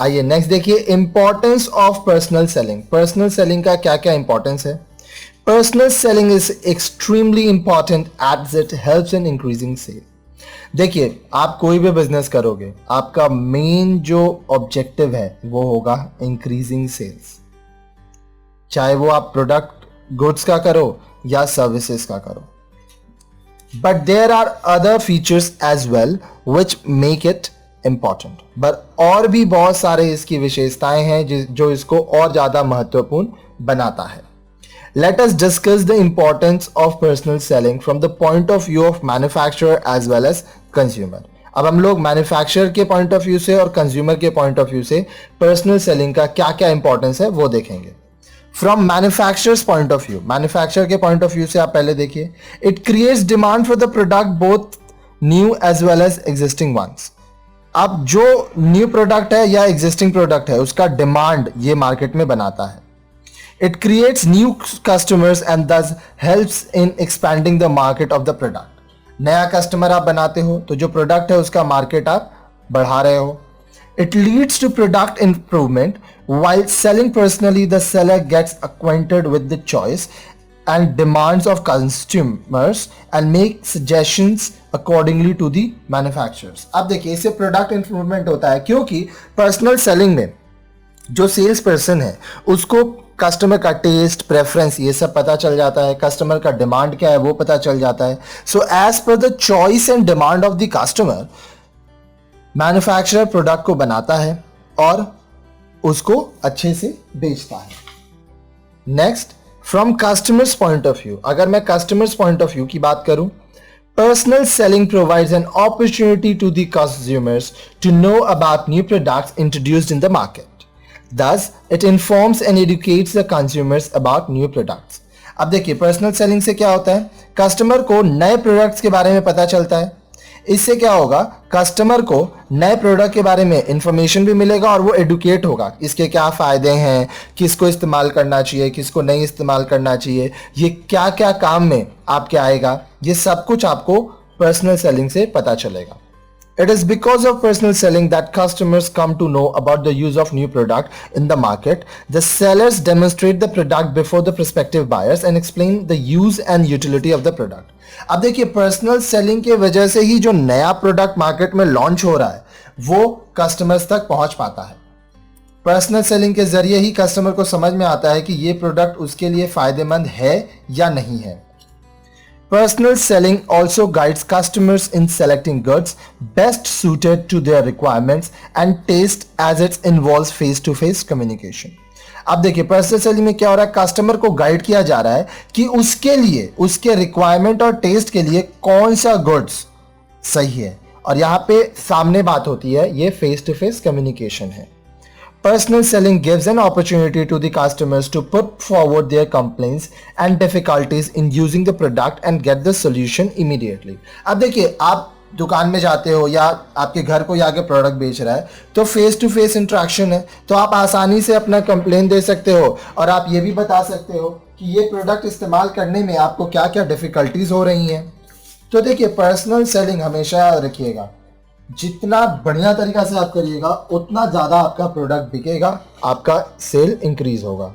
आइए नेक्स्ट देखिए, importance of personal selling. Personal selling का क्या क्या इंपॉर्टेंस है? Personal selling is extremely important as it helps in increasing sale. देखिए, आप कोई भी बिजनेस करोगे, आपका मेन जो ऑब्जेक्टिव है वो होगा इंक्रीजिंग सेल्स, चाहे वो आप प्रोडक्ट गुड्स का करो या सर्विसेज का करो। But there are other features as well which make it important. But और भी बहुत सारे इसकी विशेषताएं हैं जो इसको और ज्यादा महत्वपूर्ण बनाता है। Let us discuss the importance of personal selling from the point of view of manufacturer as well as consumer. अब हम लोग मैन्युफैक्चरर के पॉइंट ऑफ व्यू से और कंज्यूमर के पॉइंट ऑफ व्यू से पर्सनल सेलिंग का क्या क्या इंपॉर्टेंस है वो देखेंगे। From manufacturer's point of view, manufacturer के पॉइंट ऑफ व्यू से आप पहले देखिए, it creates demand for the product both new as well as existing ones. अब जो न्यू प्रोडक्ट है या एग्जिस्टिंग प्रोडक्ट है उसका डिमांड ये मार्केट में बनाता है। It creates new customers and thus helps in expanding the market of the product. नया कस्टमर आप बनाते हो तो जो प्रोडक्ट है उसका मार्केट आप बढ़ा रहे हो। It leads to product improvement. While selling personally, the seller gets acquainted with the choice and demands of consumers and make suggestions accordingly to the manufacturers. अब देखिए, इससे प्रोडक्ट इंप्रूवमेंट होता है क्योंकि पर्सनल सेलिंग में जो सेल्स पर्सन है उसको कस्टमर का टेस्ट, प्रेफरेंस ये सब पता चल जाता है, कस्टमर का डिमांड क्या है वो पता चल जाता है। So as per the choice and demand of the customer, manufacturer product को बनाता है और उसको अच्छे से बेचता है। Next, from customer's point of view, अगर मैं कस्टमर्स पॉइंट ऑफ व्यू की बात करूं, personal selling provides an opportunity to the consumers to know about new products introduced in the market. Thus, it informs and educates the consumers about new products. अब देखिए, personal selling से क्या होता है, customer को नए प्रोडक्ट्स के बारे में पता चलता है। इससे क्या होगा, कस्टमर को नए प्रोडक्ट के बारे में इंफॉर्मेशन भी मिलेगा और वो एडुकेट होगा, इसके क्या फायदे हैं, किसको इस्तेमाल करना चाहिए, किसको नहीं इस्तेमाल करना चाहिए, ये क्या क्या काम में आपके आएगा, ये सब कुछ आपको पर्सनल सेलिंग से पता चलेगा। It is because of personal selling that customers come to know about the use of new product in the market. The sellers demonstrate the product before the prospective buyers and explain the use and utility of the product. अब देखिए, personal selling के वजह से ही जो नया product market में launch हो रहा है वो कस्टमर्स तक पहुंच पाता है। पर्सनल सेलिंग के जरिए ही कस्टमर को समझ में आता है कि ये प्रोडक्ट उसके लिए फायदेमंद है या नहीं है। Personal selling also guides customers in selecting goods best suited to their requirements and taste as it involves face-to-face communication. अब देखिए, पर्सनल सेलिंग में क्या हो रहा है, कस्टमर को गाइड किया जा रहा है कि उसके लिए, उसके रिक्वायरमेंट और टेस्ट के लिए कौन सा गुड्स सही है, और यहाँ पे सामने बात होती है, ये फेस टू फेस कम्युनिकेशन है। Personal selling gives an opportunity to the customers to put forward their complaints and difficulties in using the product and get the solution immediately. अब देखिए, आप दुकान में जाते हो या आपके घर को आगे प्रोडक्ट बेच रहा है तो फेस टू फेस इंटरेक्शन है, तो आप आसानी से अपना कंप्लेन दे सकते हो और आप ये भी बता सकते हो कि ये प्रोडक्ट इस्तेमाल करने में आपको क्या क्या डिफिकल्टीज हो रही हैं। तो देखिए, पर्सनल सेलिंग हमेशा याद रखिएगा, जितना बढ़िया तरीका से आप करिएगा उतना ज़्यादा आपका प्रोडक्ट बिकेगा, आपका सेल इंक्रीज होगा।